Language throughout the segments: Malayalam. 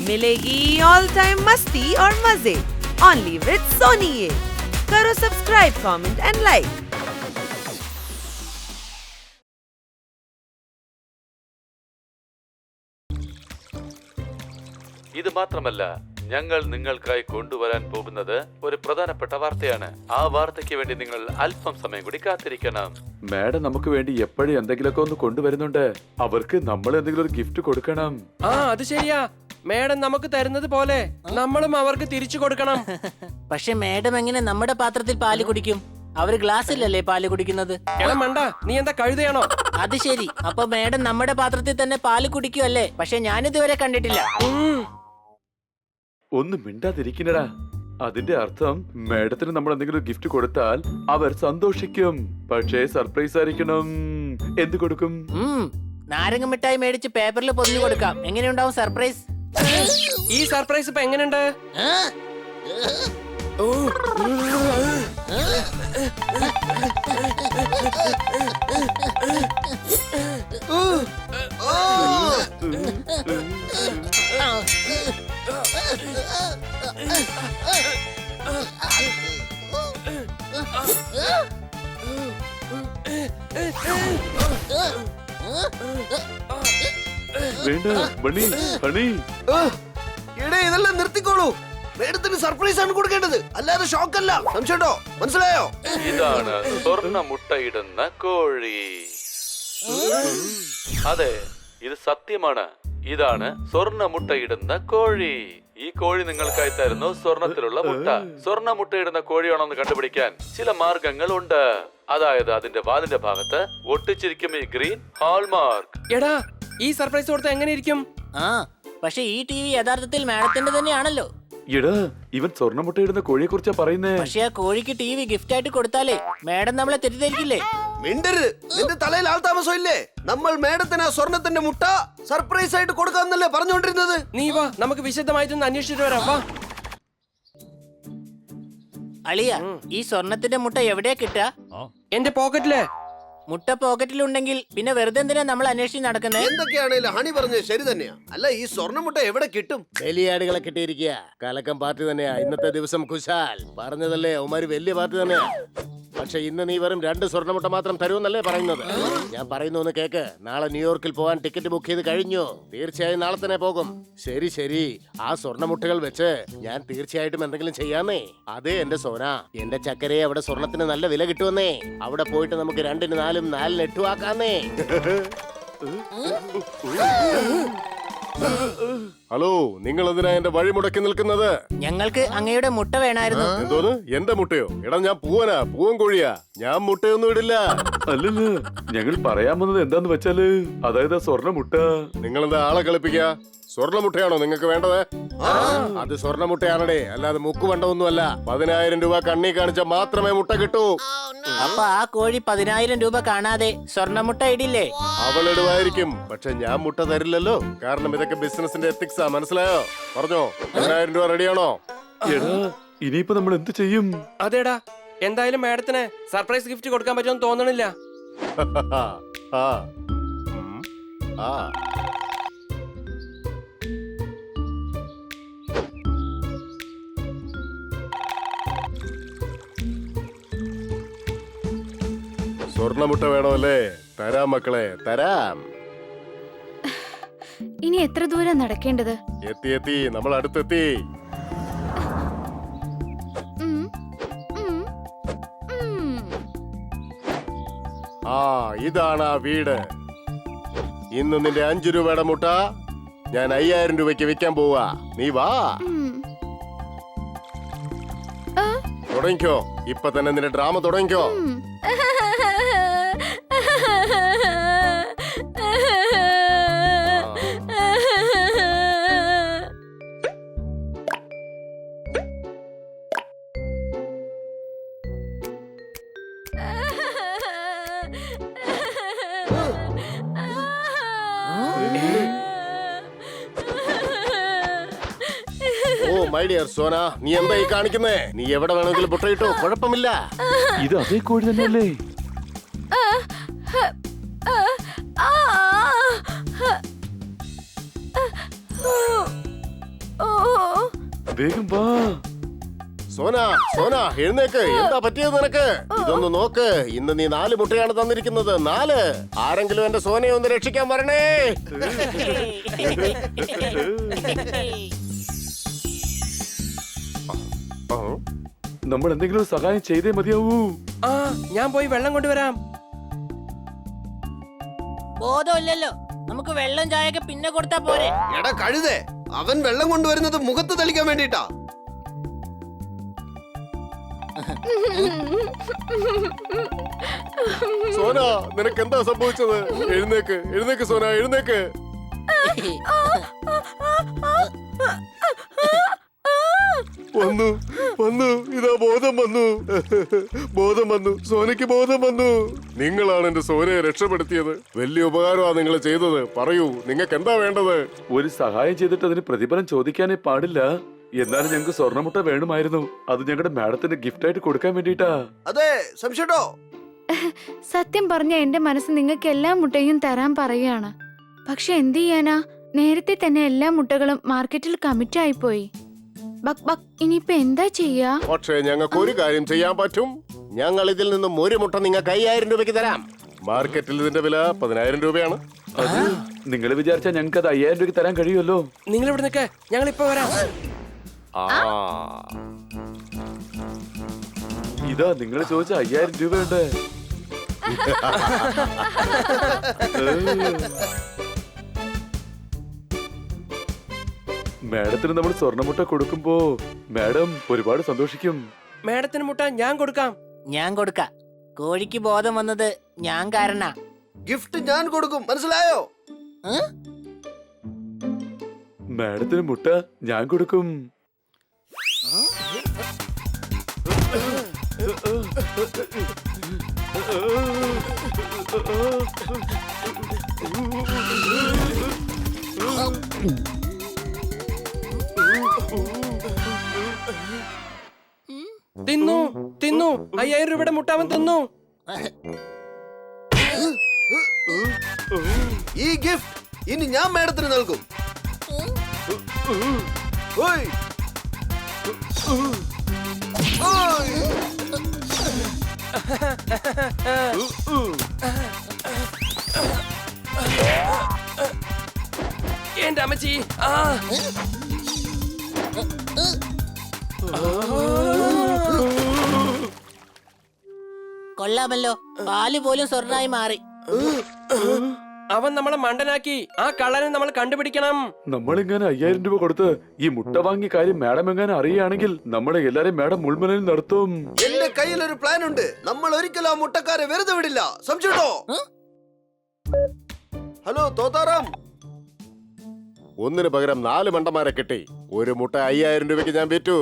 मिलेगी ऑल टाइम मस्ती और मजे ओनली विद सोनी। ये करो सब्सक्राइब, कमेंट एंड लाइक। ഇത് മാത്രമല്ല, ഞങ്ങൾ നിങ്ങൾക്കായി കൊണ്ടുവരാൻ പോകുന്നത് ഒരു പ്രധാനപ്പെട്ട വാർത്തയാണ്. ആ വാർത്തയ്ക്ക് വേണ്ടി നിങ്ങൾ അല്പം സമയം കൂടി കാത്തിരിക്കണം. മാഡം നമുക്ക് വേണ്ടി എപ്പോഴും എന്തെങ്കിലുമൊക്കെ ഒന്ന് കൊണ്ടുവരുന്നുണ്ട്. അവർക്ക് നമ്മൾ എന്തെങ്കിലും ഒരു ഗിഫ്റ്റ് കൊടുക്കണം. അത് ശരിയാ. മേഡം നമുക്ക് തരുന്നത് പോലെ നമ്മളും അവർക്ക് തിരിച്ചു കൊടുക്കണം. പക്ഷെ മേഡം എങ്ങനെ നമ്മുടെ പാത്രത്തിൽ പാല് കുടിക്കും? അവര് ഗ്ലാസ്സിലല്ലേ പാല് കുടിക്കുന്നത്? മണ്ട, നീ എന്താ കഴുതയാണോ? അത് ശരി. അപ്പൊ മേഡം നമ്മുടെ പാത്രത്തിൽ തന്നെ പാല് കുടിക്കുമല്ലേ? പക്ഷെ ഞാനിതുവരെ കണ്ടിട്ടില്ല. ഒന്ന് മിണ്ടാതിരിക്കണടാ. അതിന്റെ അർത്ഥം മാഡത്തിന് നമ്മൾ എന്തെങ്കിലും ഗിഫ്റ്റ് കൊടുത്താൽ അവർ സന്തോഷിക്കും. പക്ഷേ സർപ്രൈസ് ആയിരിക്കണം. എന്ത് കൊടുക്കും? നാരങ്ങ മിഠായി മേടിച്ച് പേപ്പറിൽ പൊതിഞ്ഞു കൊടുക്കാം. എങ്ങനെയുണ്ടാവും സർപ്രൈസ്? ഈ സർപ്രൈസ് ഇപ്പൊ എങ്ങനെയുണ്ട്? വേണ്ട ബണി, ഹണി. ഇതെല്ലാം നിർത്തിക്കോളൂ. മേഡത്തിന് സർപ്രൈസ് ആണ് കൊടുക്കേണ്ടത്, അല്ലാതെ ഷോക്ക് അല്ല. സംശയമുണ്ടോ? മനസ്സിലായോ? ഇതാണ് സ്വർണ്ണ മുട്ടയിടുന്ന കോഴി. അതെ, ഇത് സത്യമാണ്. ഇതാണ് സ്വർണ്ണ മുട്ടയിടുന്ന കോഴി. ഈ കോഴി നിങ്ങൾക്കായി തരുന്നു സ്വർണത്തിലുള്ള മുട്ട. സ്വർണ്ണ മുട്ടയിടുന്ന കോഴിയാണെന്ന് കണ്ടുപിടിക്കാൻ ചില മാർഗങ്ങളുണ്ട്. അതായത് അതിന്റെ വാലിന്റെ ഭാഗത്ത് ഒട്ടിച്ചിരിക്കും ഈ ഗ്രീൻ ഹാൾമാർക്ക്. എടാ, ഈ സർപ്രൈസ് കൊടുത്ത എങ്ങനെ ഇരിക്കും? പക്ഷെ ഈ ടി വി യഥാർത്ഥത്തിൽ മാഡത്തിന്റെ തന്നെയാണല്ലോ. എടാ, ഇവൻ സ്വർണ്ണ മുട്ടയിടുന്ന കോഴിയെ കുറിച്ചാ പറയുന്നേ. പക്ഷെ ആ കോഴിക്ക് ടി വി ഗിഫ്റ്റ് ആയിട്ട് കൊടുത്താലേ മാഡം നമ്മളെ തെറ്റിദ്ധരിക്കില്ലേ? മിണ്ടരുത്. നിന്റെ തലയിൽ ആൾ താമസം ഇല്ലേ? നമ്മൾ മേഡത്തിന് ആ സ്വർണത്തിന്റെ മുട്ട സർപ്രൈസ് ആയിട്ട് കൊടുക്കാന്നല്ലേ പറഞ്ഞുകൊണ്ടിരുന്നത്? നീ വാ, നമുക്ക് വിശദമായിട്ടൊന്ന് അന്വേഷിച്ചിട്ട് വരാം. വാ അളിയ, ഈ സ്വർണത്തിന്റെ മുട്ട എവിടെയാ കിട്ടുക? എന്റെ പോക്കറ്റില്. മുട്ട പോക്കറ്റിലുണ്ടെങ്കിൽ പിന്നെ വെറുതെ എന്തിനാ നമ്മൾ അന്വേഷിച്ച് നടക്കുന്നത്? എന്തൊക്കെയാണേലും ഹണി പറഞ്ഞത് ശരി തന്നെയാ. അല്ല, ഈ സ്വർണ്ണമുട്ട എവിടെ കിട്ടും? വലിയാടുകളെ കിട്ടിയിരിക്കുക. കലക്കം പാർട്ടി തന്നെയാ ഇന്നത്തെ ദിവസം. കുശാൽ പറഞ്ഞതല്ലേ, അവന്മാര് വലിയ പാർട്ടി തന്നെയാ. പക്ഷെ ഇന്ന് നീ വെറും 2 സ്വർണ്ണമുട്ട മാത്രം തരുമെന്നല്ലേ പറയുന്നത്? ഞാൻ പറയുന്നു കേക്ക്. നാളെ ന്യൂയോർക്കിൽ പോകാൻ ടിക്കറ്റ് ബുക്ക് ചെയ്ത് കഴിഞ്ഞു. തീർച്ചയായും നാളെ തന്നെ പോകും. ശരി ശരി, ആ സ്വർണ്ണമുട്ടകൾ വെച്ച് ഞാൻ തീർച്ചയായിട്ടും എന്തെങ്കിലും ചെയ്യാന്നേ. അതെ എന്റെ സോന, എന്റെ ചക്കരയെ അവിടെ സ്വർണത്തിന് നല്ല വില കിട്ടുമെന്നേ. അവിടെ പോയിട്ട് നമുക്ക് 2-ന് 4-ഉം 4-ന് 8-ഉം ആക്കാന്നേ. ഹലോ, നിങ്ങൾ എന്തിനാ എന്റെ വഴി മുടക്കി നിൽക്കുന്നത്? ഞങ്ങൾക്ക് അങ്ങയുടെ മുട്ട വേണമായിരുന്നു. എന്തോന്ന്? എന്റെ മുട്ടയോ? എടാ, ഞാൻ പൂവനാ, പൂവൻ കോഴിയാ. ഞാൻ മുട്ടയൊന്നും ഇടില്ല. അല്ലല്ല, ഞങ്ങൾ പറയാൻ വന്നത് എന്താന്ന് വെച്ചാല്, അതായത് സ്വർണ്ണ മുട്ട. നിങ്ങൾ എന്താ ആളെ കളിപ്പിക്കുക? സ്വർണ്ണമുട്ടയാണോ നിങ്ങൾക്ക് വേണ്ടത്? അത് സ്വർണ്ണമുട്ടയാണേ, അല്ലാതെ മുക്കുവണ്ടൊന്നുമല്ല. 10,000 രൂപ കണ്ണി കാണിച്ച മാത്രമേ മുട്ട കിട്ടൂ. അപ്പൊ ആ കോഴി 10,000 രൂപ കാണാതെ സ്വർണ്ണമുട്ട ഇടില്ലേ? അവളിടുവായിരിക്കും, പക്ഷെ ഞാൻ മുട്ട തരില്ലല്ലോ. കാരണം ഇതൊക്കെ ബിസിനസിന്റെ എത്തിക്സാ, മനസ്സിലായോ? പറഞ്ഞോ, 10,000 രൂപ റെഡിയാണോ? എടാ, ഇനിയിപ്പോ നമ്മൾ എന്ത് ചെയ്യും? അതേടാ, എന്തായാലും മാഡത്തിന് സർപ്രൈസ് ഗിഫ്റ്റ് കൊടുക്കാൻ പറ്റുമെന്ന് തോന്നണില്ല. ആ ആ സ്വർണ്ണമുട്ട വേണമല്ലേ? തരാം മക്കളെ, തരാം. ഇനി എത്ര ദൂരം നടക്കേണ്ടത്? എത്തി, നമ്മൾ അടുത്തെത്തി. ഇതാണ് ആ വീട്. ഇന്ന് നിന്റെ 5 രൂപയുടെ മുട്ട ഞാൻ 5,000 രൂപയ്ക്ക് വിൽക്കാൻ പോവാ. നീ വാ, തുടങ്ങിക്കോ. ഇപ്പൊ തന്നെ നിന്റെ ഡ്രാമ തുടങ്ങിക്കോ. മൈ ഡിയർ സോന, നീ എന്താ ഈ കാണിക്കുന്നേ? നീ എവിടെ വേണമെങ്കിലും മുട്ടയിട്ടോ, കുഴപ്പമില്ല. ഇത് അതേ കോഴി തന്നെയല്ലേ? വേഗം വാ. സോന സോന എഴുന്നേക്ക്. എന്താ പറ്റിയത് നിനക്ക്? ഇതൊന്ന് നോക്ക്. ഇന്ന് നീ 4 മുട്ടയാണ് തന്നിരിക്കുന്നത്. 4. ആരെങ്കിലും എന്റെ സോനയെ ഒന്ന് രക്ഷിക്കാൻ വരണേ. നമ്മൾ എന്തെങ്കിലും സഹായം ചെയ്തേ മതിയാവൂ. ആ ഞാൻ പോയി വെള്ളം കൊണ്ടുവരാം. ബോധമില്ലല്ലോ. നമുക്ക് വെള്ളം ചായയൊക്കെ പിന്നെ കൊടുത്താ പോരെ? എടാ കഴുതേ, അവൻ വെള്ളം കൊണ്ടുവരുന്നത് മുഖത്ത് തെളിക്കാൻ വേണ്ടിട്ടാ. സോന നിനക്ക് എന്താ സംഭവിച്ചത്? എഴുന്നേക്ക് എഴുന്നേക്ക് സോന എഴുന്നേക്ക്. വന്നു വന്നു ഇതാ ബോധം വന്നു. ബോധം വന്നു. സോനയ്ക്ക് ബോധം വന്നു. നിങ്ങളാണ് എന്റെ സോനയെ രക്ഷപ്പെടുത്തിയത്. വലിയ ഉപകാരമാണ് നിങ്ങൾ ചെയ്തത്. പറയൂ, നിങ്ങൾക്ക് എന്താ വേണ്ടത്? ഒരു സഹായം ചെയ്തിട്ട് അതിന് പ്രതിഫലം ചോദിക്കാനേ പാടില്ല. എന്നാലും ഞങ്ങൾക്ക് സ്വർണ്ണമുട്ട വേണമായിരുന്നു. അത് ഞങ്ങളുടെ മാഡത്തിന് ഗിഫ്റ്റ് ആയിട്ട് കൊടുക്കാൻ വേണ്ടിട്ടാ. അതെ സംശയട്ടോ. സത്യം പറഞ്ഞ എന്റെ മനസ്സ് നിങ്ങൾക്ക് എല്ലാ മുട്ടയും തരാൻ പറയാണ്. പക്ഷെ എന്ത് ചെയ്യാനാ, നേരത്തെ തന്നെ എല്ലാ മുട്ടകളും മാർക്കറ്റിൽ കമ്മിറ്റ് ആയിപ്പോയി. ബക് ബക്, ഇനിയിപ്പോ എന്താ ചെയ്യാ? പക്ഷേ ഞങ്ങൾക്ക് ഒരു കാര്യം ചെയ്യാൻ പറ്റും. ഞങ്ങൾ ഇതിൽ നിന്നും 1 മുട്ട നിങ്ങൾക്ക് 5000 രൂപയ്ക്ക് തരാം. മാർക്കറ്റിൽ ഇതിന്റെ വില 10000 രൂപയാണ്. അത് നിങ്ങൾ വിചാരിച്ചാൽ ഞങ്ങൾക്ക് അത് 5000 രൂപയ്ക്ക് തരാൻ കഴിയുമല്ലോ. നിങ്ങൾ ഇവിടെ നിൽക്ക്, ഞങ്ങൾ ഇപ്പൊ വരാം. ഇതാ നിങ്ങൾ ചോദിച്ച 5000 രൂപയുണ്ട്. മാഡത്തിന് നമ്മൾ സ്വർണ്ണമുട്ട കൊടുക്കുമ്പോ മാഡം ഒരുപാട് സന്തോഷിക്കും. മേഡത്തിന് മുട്ട ഞാൻ കൊടുക്കാം. ഞാൻ കൊടുക്കാം. കോഴിക്ക് ബോധം വന്നത് ഞാൻ കാരണ. ഗിഫ്റ്റ് ഞാൻ കൊടുക്കും, മനസ്സിലായോ? മാഡത്തിന് മുട്ട ഞാൻ കൊടുക്കും. തിന്നു തിന്നു 5000 രൂപയുടെ മുട്ട അവൻ തിന്നു. ഈ ഗിഫ്റ്റ് ഇനി ഞാൻ മാഡത്തിന് നൽകും. ഓയ്. ഓയ്. എന്റെ അമ്മച്ചി. ആ കൊള്ളാമല്ലോ. പാല് പോലും സ്വർണ്ണായി മാറി. അവൻ നമ്മളെ മണ്ടനാക്കി. ആ കള്ളനെ നമ്മൾ കണ്ടുപിടിക്കണം. നമ്മളിങ്ങനെ 5000 രൂപ കൊടുത്ത് ഈ മുട്ട വാങ്ങിയ കാര്യം മാഡം എങ്ങനെ അറിയുകയാണെങ്കിൽ നമ്മളെ എല്ലാരെയും മാഡം മുൾമുനയിൽ നടത്തും. എന്റെ കയ്യിൽ ഒരു പ്ലാൻ ഉണ്ട്. നമ്മൾ ഒരിക്കലും ആ മുട്ടക്കാരെ വെറുതെ വിടില്ല. സംശയട്ടോ? ഹലോ തോതാറാം. ഒന്നിന് പകരം 4 മണ്ടന്മാരെ കിട്ടി. ഒരു മുട്ട 5000 രൂപയ്ക്ക് ഞാൻ വിറ്റു.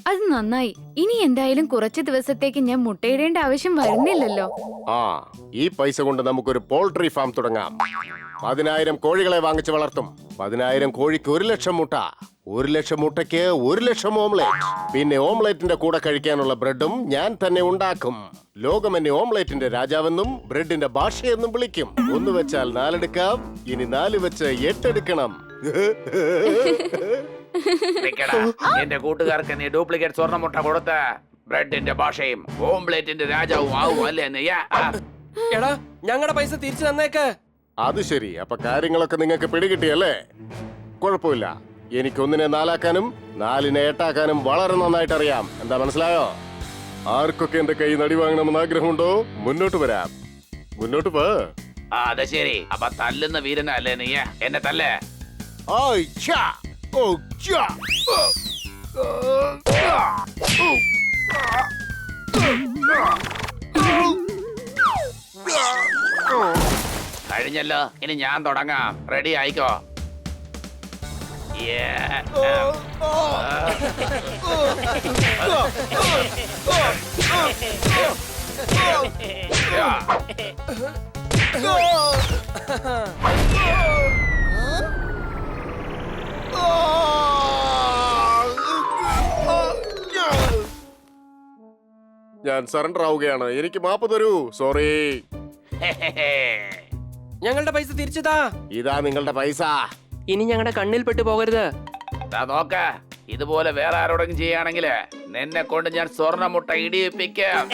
അത് നന്നായി. ഇനി എന്തായാലും കുറച്ച് ദിവസത്തേക്ക് ഞാൻ മുട്ടയിടേണ്ട ആവശ്യം വരുന്നില്ലല്ലോ. ആ, ഈ പൈസ കൊണ്ട് നമുക്കൊരു പോൾട്രി ഫാം തുടങ്ങാം. 10000 കോഴികളെ വാങ്ങിച്ച് വളർത്തും. 10000 കോഴിക്ക് 1,00,000 മുട്ട. 1,00,000 മുട്ടയ്ക്ക് 1,00,000 ഓംലെറ്റ്. പിന്നെ ഓംലെറ്റിന്റെ കൂടെ കഴിക്കാനുള്ള ബ്രെഡും ഞാൻ തന്നെ ഉണ്ടാക്കും. ലോകം എന്നെ ഓംലെറ്റിന്റെ രാജാവെന്നും ബ്രെഡിന്റെ ഭാഷയെന്നും വിളിക്കും. 1 വെച്ചാൽ 4 എടുക്കാം. ഇനി 4 വെച്ച് 8 എടുക്കണം. എന്റെ കൂട്ടുകാർക്ക് നീ ഡ്യൂപ്ലിക്കേറ്റ് സ്വർണ്ണമുട്ട കൊടുത്ത് ബ്രെഡിന്റെ ഭാഷയും ഓംപ്ലേറ്റിന്റെ രാജാവും ആവും അല്ലേ നീ? എടാ, ഞങ്ങളുടെ പൈസ തിരിച്ചു തന്നേക്ക്. അത് ശരി. അപ്പൊ കാര്യങ്ങളൊക്കെ നിങ്ങൾക്ക് പിടികിട്ടിയല്ലേ? കുഴപ്പമില്ല. എനിക്ക് 1-നെ 4 ആക്കാനും 4-നെ 8 ആക്കാനും വളരെ നന്നായിട്ട് അറിയാം. എന്താ മനസ്സിലായോ? ആർക്കൊക്കെ എന്റെ കൈ നടി വാങ്ങണമെന്ന് ആഗ്രഹമുണ്ടോ? മുന്നോട്ട് വരാം. മുന്നോട്ട് പോ. അത് ശരി. അപ്പൊ തല്ലുന്ന വീരനല്ലേ നീ? എന്നെ തല്ലേ. ആയ് ഛാ. ഓ ഛാ. കഴിഞ്ഞല്ലോ. ഇനി ഞാൻ തുടങ്ങാം. റെഡി ആയിക്കോ. ഞാൻ സറണ്ടർ ആവുകയാണ്. എനിക്ക് മാപ്പ് തരൂ. സോറി. ഞങ്ങളുടെ പൈസ തിരിച്ചതാ. ഇതാ നിങ്ങളുടെ പൈസ. ഇനി ഞങ്ങളുടെ കണ്ണിൽ പെട്ടു പോകരുത്. നോക്ക, ഇതുപോലെ വേറെ ആരോടെങ്കിലും ചെയ്യുകയാണെങ്കിൽ നിന്നെ കൊണ്ട് ഞാൻ സ്വർണ്ണ മുട്ട ഇടിയിപ്പിക്കാം